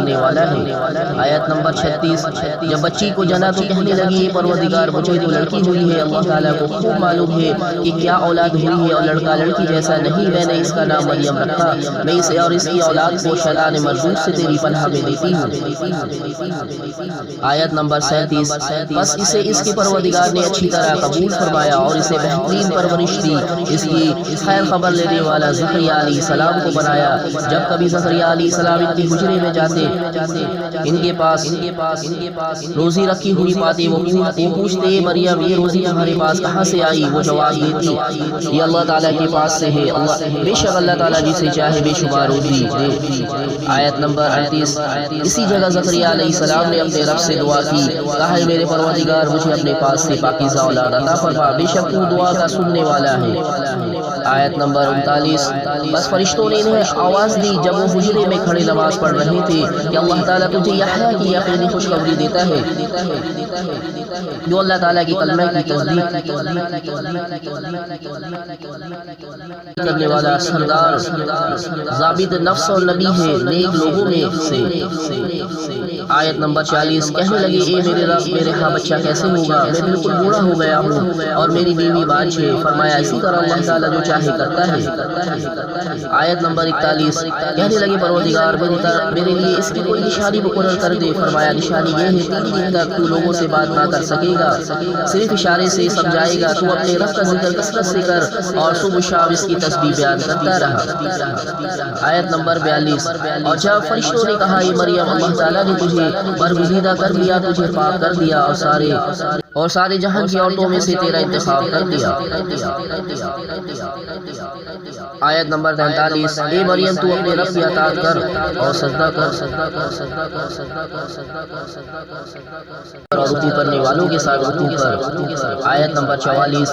ہونے والا ہے۔ آیت نمبر 36، جب بچی کو جنا تو کہنے لگی پروردگار مجھے تو لڑکی ہوئی ہے، اللہ تعالیٰ کو خوب معلوم ہے کہ کیا اولاد ہوئی ہے اور لڑکا لڑکی جیسا نہیں، میں نے اس کا نام مریم رکھا، میں اسے اور اس کی اولاد کو شیطان مردود سے تیری پناہ میں دیتی ہوں۔ آیت نمبر 37، بس اسے اس کے پروردگار نے اچھی طرح قبول فرمایا اور اسے بہترین پرورش دی، اس کی خیر خبر لینے والا زکریا علیہ السلام کو بنایا۔ جب کبھی زکریا علیہ السلام ان کے حجرے میں جاتے، ان کے پاس روزی رکھی ہوئی پاتے، وہ پوچھتے مریم یہ روزی تمہارے پاس کہاں سے آئی؟ وہ جواب دیتی یہ اللہ تعالیٰ کے پاس سے ہے، بے شک اللہ تعالیٰ جسے چاہے بے شمار روزی دے۔ آیت نمبر 38، اسی جگہ زکریا علیہ السلام نے اپنے رب سے دعا کی، کہا ہے میرے پروردگار مجھے اپنے پاس سے پاکیزہ اولاد عطا فرما، بے شک تو دعا کا سننے والا ہے۔ آیت نمبر 39، بس فرشتوں نے انہیں آواز دی جب وہ حجرے میں کھڑے نماز پڑھ رہے تھے کہ اللہ تعالیٰ تجھے یحییٰ کی یقینی خوشخبری دیتا ہے جو اللہ تعالیٰ کی کلمہ کی تصدیق کرنے والا سردار ضابط نفس اور نبی ہے نیک لوگوں میں سے۔ آیت نمبر 40، کہنے لگے اے میرے رب میرے ہاں بچہ کیسے ہوگا، میں بالکل بوڑھا ہو گیا ہوں اور میری بیوی بانجھ ہے۔ فرمایا اسی طرح اللہ تعالیٰ جو چاہے کرتا ہے۔ آیت نمبر 41، کہنے لگے پروردگار میرے لیے اس کی کوئی نشانی مقرر کر دے۔ فرمایا نشانی یہ ہے 3 دن تک تو لوگوں سے بات نہ کر سکے گا، صرف اشارے سے سمجھائے گا، تو اپنے رب کا ذکر کثرت سے کر اور صبح و شام اس کی تسبیح بیان کرتا رہا۔ آیت نمبر 42، اور جب فرشتوں نے کہا اے مریم اللہ تعالیٰ نے تجھے برگزیدہ کر لیا، تجھے پاک کر دیا اور سارے جہان کی عورتوں میں سے تیرا انتخاب کر دیا۔ آیت نمبر 43، اے مریم تو اپنے رب کی اطاعت کر اور سجدہ کر اور رکوع کرنے والوں کے ساتھ رکوع کر۔ آیت نمبر 44،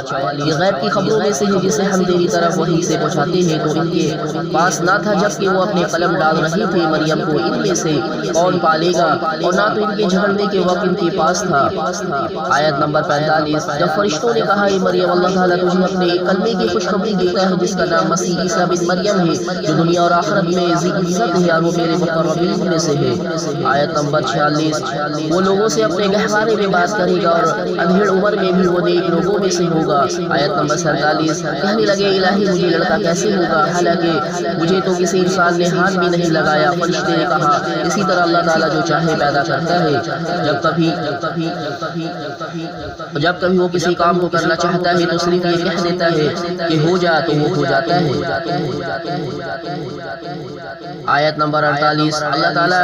یہ غیب کی خبروں میں سے ہے جسے ہم تیری طرف وحی سے پہنچاتے ہیں، تو ان کے پاس نہ تھا جبکہ وہ اپنے قلم ڈال رہے تھے مریم کو ان میں سے کون پالے گا، اور نہ تو ان کے جھگڑنے کے وقت ان کے پاس تھا۔ آیت نمبر 45، جب فرشتوں نے کہا اے مریم اللہ تعالیٰ تجھے اپنے ایک کلمے کی خوشخبری دیتا ہے جس کا نام مسیح عیسیٰ بن مریم ہے، جو دنیا اور آخرت میں عزت ہے اور وہ میرے مقربین میں سے ہے۔ آیت نمبر 46، وہ لوگوں سے اپنے گہوارے میں بات کرے گا اور ادھیڑ عمر میں بھی وہ نیک لوگوں میں سے ہوگا۔ آیت نمبر 47، کہنے لگے الہی مجھے لڑکا کیسے ہوگا، حالانکہ مجھے تو کسی انسان نے ہاتھ بھی نہیں لگایا۔ فرشتے نے کہا اسی طرح اللہ تعالیٰ جو چاہے پیدا کرتا ہے، جب کبھی وہ کسی کام کو کرنا چاہتا ہے تو صرف یہ کہہ دیتا ہے کہ ہو جا تو وہ ہو جاتا ہے۔ آیت نمبر 48، اللہ تعالیٰ